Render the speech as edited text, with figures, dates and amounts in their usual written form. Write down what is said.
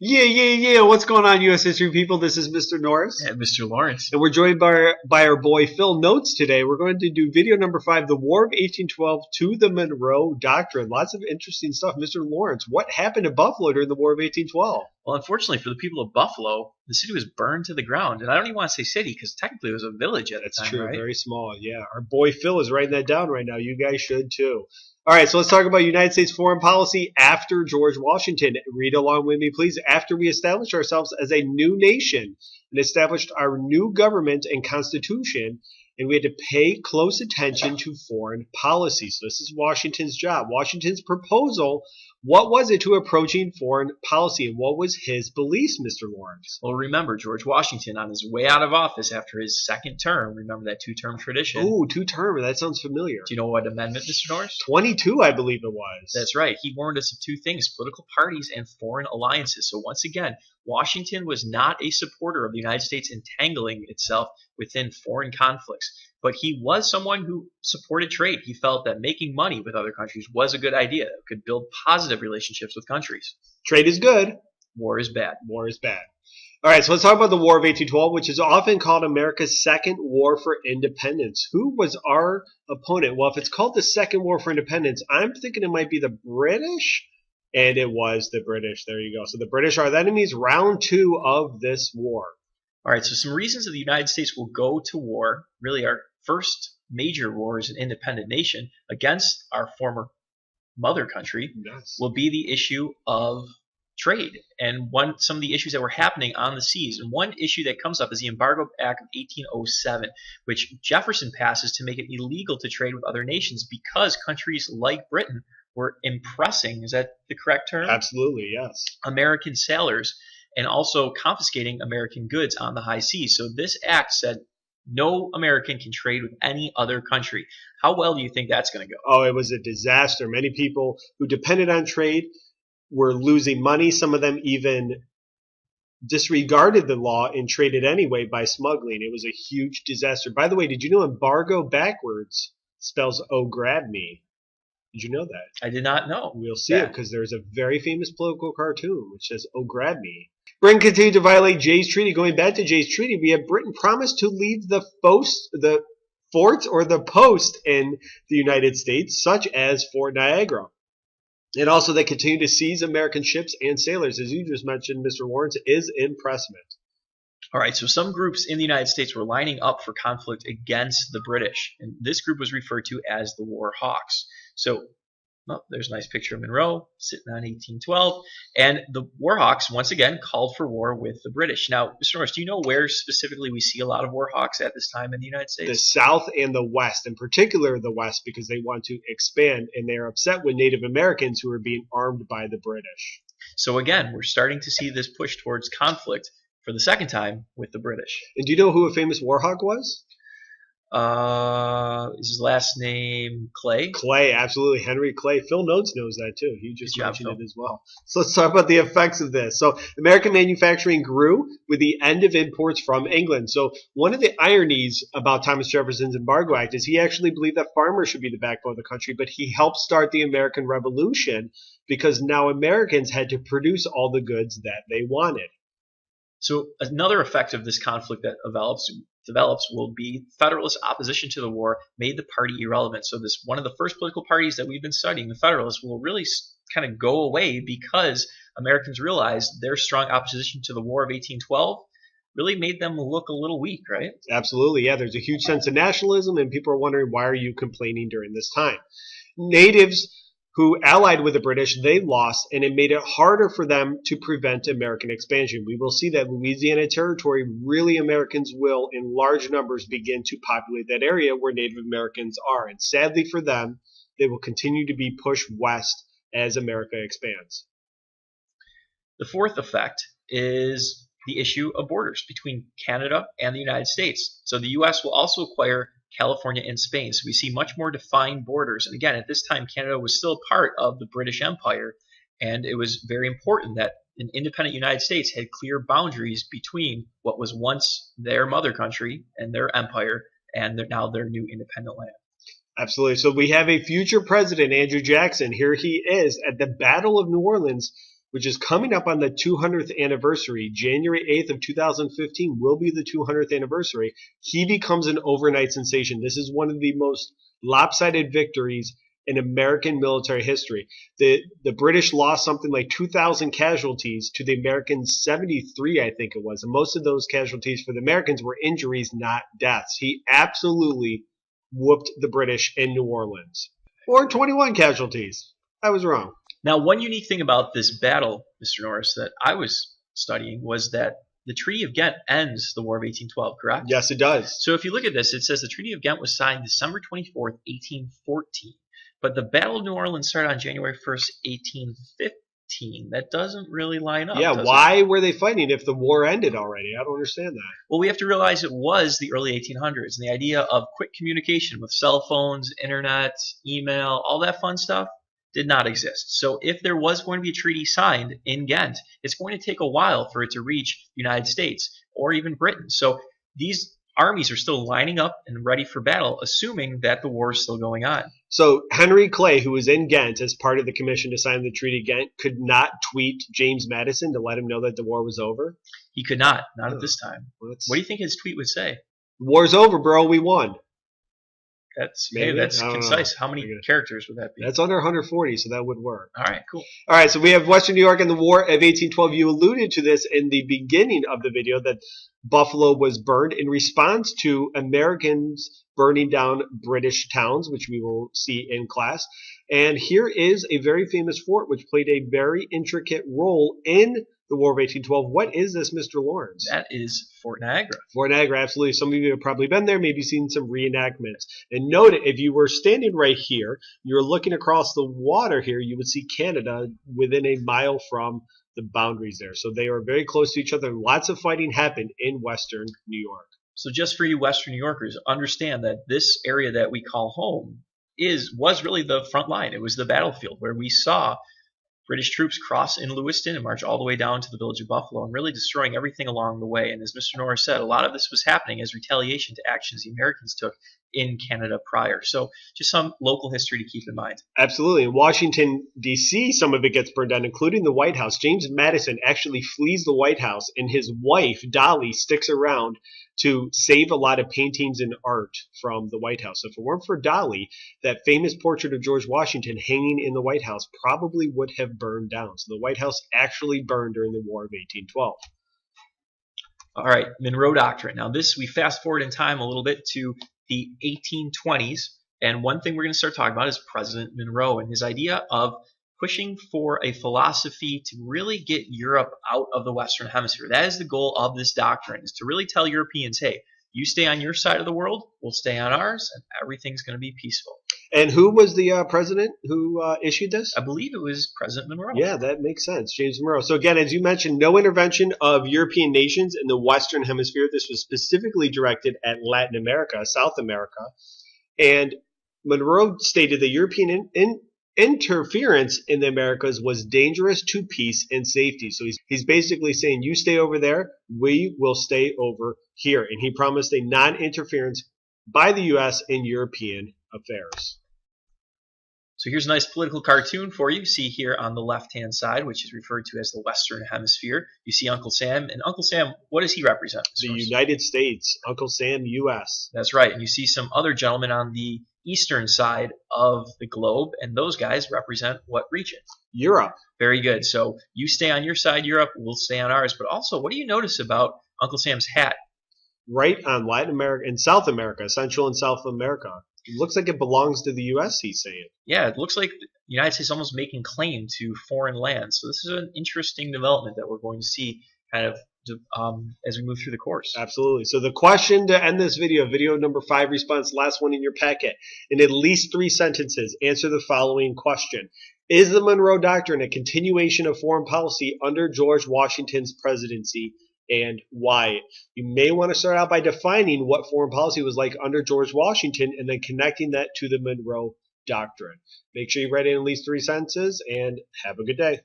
Yeah. What's going on, U.S. history people? This is Mr. Norris. And Mr. Lawrence. And we're joined by our boy Phil Notes today. We're going to do video number 5, The War of 1812 to the Monroe Doctrine. Lots of interesting stuff. Mr. Lawrence, what happened to Buffalo during the War of 1812? Well, unfortunately for the people of Buffalo, the city was burned to the ground. And I don't even want to say city because technically it was a village at the time, True, right? very small. Yeah, our boy Phil is writing that down right now. You guys should too. All right, so let's talk about United States foreign policy after George Washington. Read along with me, please. After we established ourselves as a new nation and established our new government and constitution, and we had to pay close attention to foreign policy. So this is Washington's job. Washington's proposal, what was it to approaching foreign policy, and what was his beliefs, Mr. Lawrence? Well, remember, George Washington, on his way out of office after his second term, remember that two-term tradition? Ooh, two-term. That sounds familiar. Do you know what amendment, Mr. Norris? 22, I believe it was. That's right. He warned us of two things, political parties and foreign alliances. So once again, Washington was not a supporter of the United States entangling itself within foreign conflicts. But he was someone who supported trade. He felt that making money with other countries was a good idea. It could build positive relationships with countries. Trade is good. War is bad. War is bad. All right, so let's talk about the War of 1812, which is often called America's Second War for Independence. Who was our opponent? Well, if it's called the Second War for Independence, I'm thinking it might be the British, and it was the British. There you go. So the British are the enemies, round 2 of this war. All right, so some reasons that the United States will go to war, really our first major war as an independent nation against our former mother country, Yes. will be the issue of trade and some of the issues that were happening on the seas. And one issue that comes up is the Embargo Act of 1807, which Jefferson passes to make it illegal to trade with other nations because countries like Britain were impressing, is that the correct term? Absolutely, yes. American sailors and also confiscating American goods on the high seas. So this act said no American can trade with any other country. How well do you think that's going to go? Oh, it was a disaster. Many people who depended on trade were losing money. Some of them even disregarded the law and traded anyway by smuggling. It was a huge disaster. By the way, did you know embargo backwards spells "oh grab me"? Did you know that? I did not know. We'll see it because there's a very famous political cartoon which says "oh grab me." Britain continued to violate Jay's Treaty. Going back to Jay's Treaty, we have Britain promised to leave the forts or the post in the United States, such as Fort Niagara. And also they continue to seize American ships and sailors. As you just mentioned, Mr. Lawrence, is impressment. All right, so some groups in the United States were lining up for conflict against the British. And this group was referred to as the War Hawks. So there's a nice picture of Monroe sitting on 1812. And the War Hawks, once again, called for war with the British. Now, Mr. Norris, do you know where specifically we see a lot of War Hawks at this time in the United States? The South and the West, in particular the West, because they want to expand, and they're upset with Native Americans who are being armed by the British. So again, we're starting to see this push towards conflict for the second time with the British. And do you know who a famous War Hawk was? Is his last name Clay? Clay, absolutely. Henry Clay. Phil Notes knows that too. He just mentioned it as well. Phil. So let's talk about the effects of this. So American manufacturing grew with the end of imports from England. So one of the ironies about Thomas Jefferson's Embargo Act is he actually believed that farmers should be the backbone of the country, but he helped start the American Revolution because now Americans had to produce all the goods that they wanted. So another effect of this conflict that develops will be Federalist opposition to the war made the party irrelevant. So this one of the first political parties that we've been studying, the Federalists, will really kind of go away because Americans realized their strong opposition to the War of 1812 really made them look a little weak, right? Absolutely, yeah. There's a huge sense of nationalism, and people are wondering, why are you complaining during this time? Natives who allied with the British, they lost, and it made it harder for them to prevent American expansion. We will see that Louisiana Territory, really Americans will, in large numbers, begin to populate that area where Native Americans are. And sadly for them, they will continue to be pushed west as America expands. The fourth effect is the issue of borders between Canada and the United States. So the U.S. will also acquire California and Spain. So we see much more defined borders. And again, at this time, Canada was still part of the British Empire, and it was very important that an independent United States had clear boundaries between what was once their mother country and their empire and now their new independent land. Absolutely. So we have a future president, Andrew Jackson. Here he is at the Battle of New Orleans, which is coming up on the 200th anniversary. January 8th of 2015 will be the 200th anniversary. He becomes an overnight sensation. This is one of the most lopsided victories in American military history. The British lost something like 2,000 casualties to the Americans, 73, I think it was. And most of those casualties for the Americans were injuries, not deaths. He absolutely whooped the British in New Orleans. Or 21 casualties. I was wrong. Now, one unique thing about this battle, Mr. Norris, that I was studying was that the Treaty of Ghent ends the War of 1812, correct? Yes, it does. So if you look at this, it says the Treaty of Ghent was signed December 24th, 1814. But the Battle of New Orleans started on January 1st, 1815. That doesn't really line up. Yeah, why were they fighting if the war ended already? I don't understand that. Well, we have to realize it was the early 1800s, and the idea of quick communication with cell phones, internet, email, all that fun stuff did not exist. So if there was going to be a treaty signed in Ghent, it's going to take a while for it to reach the United States or even Britain. So these armies are still lining up and ready for battle, assuming that the war is still going on. So Henry Clay, who was in Ghent as part of the commission to sign the Treaty of Ghent, could not tweet James Madison to let him know that the war was over? He could not at this time. Well, what do you think his tweet would say? War's over, bro. We won. That's concise. How many characters would that be? That's under 140, so that would work. All right, cool. All right, so we have Western New York and the War of 1812. You alluded to this in the beginning of the video that Buffalo was burned in response to Americans burning down British towns, which we will see in class. And here is a very famous fort which played a very intricate role in the War of 1812. What is this, Mr. Lawrence? That is Fort Niagara. Fort Niagara, absolutely. Some of you have probably been there, maybe seen some reenactments. And note it, if you were standing right here, you're looking across the water here, you would see Canada within a mile from the boundaries there. So they are very close to each other. Lots of fighting happened in Western New York. So just for you Western New Yorkers, understand that this area that we call home was really the front line. It was the battlefield where we saw British troops cross in Lewiston and march all the way down to the village of Buffalo and really destroying everything along the way. And as Mr. Norris said, a lot of this was happening as retaliation to actions the Americans took in Canada prior. So just some local history to keep in mind. Absolutely. In Washington, D.C., some of it gets burned down, including the White House. James Madison actually flees the White House, and his wife, Dolly, sticks around to save a lot of paintings and art from the White House. So if it weren't for Dolly, that famous portrait of George Washington hanging in the White House probably would have burned down. So the White House actually burned during the War of 1812. All right, Monroe Doctrine. Now this, we fast forward in time a little bit to the 1820s, and one thing we're going to start talking about is President Monroe and his idea of pushing for a philosophy to really get Europe out of the Western Hemisphere. That is the goal of this doctrine, is to really tell Europeans, hey, you stay on your side of the world, we'll stay on ours, and everything's going to be peaceful. And who was the president who issued this? I believe it was President Monroe. Yeah, that makes sense. James Monroe. So again, as you mentioned, no intervention of European nations in the Western Hemisphere. This was specifically directed at Latin America, South America. And Monroe stated that European interference in the Americas was dangerous to peace and safety. So he's basically saying, you stay over there, we will stay over here. And he promised a non-interference by the U.S. in European affairs. So here's a nice political cartoon for you. See here on the left-hand side, which is referred to as the Western Hemisphere. You see Uncle Sam. And Uncle Sam, what does he represent? The United States. Uncle Sam, U.S. That's right. And you see some other gentlemen on the eastern side of the globe, and those guys represent what region? Europe. Very good. So you stay on your side, Europe, we'll stay on ours. But also, what do you notice about Uncle Sam's hat? Right on Latin America and South America, Central and South America. It looks like it belongs to the U.S., he's saying. Yeah, it looks like the United States is almost making claim to foreign lands. So this is an interesting development that we're going to see kind of as we move through the course. Absolutely. So the question to end this video, video number 5 response, last one in your packet, in at least 3 sentences, answer the following question. Is the Monroe Doctrine a continuation of foreign policy under George Washington's presidency, and why? You may want to start out by defining what foreign policy was like under George Washington and then connecting that to the Monroe Doctrine. Make sure you write in at least 3 sentences, and have a good day.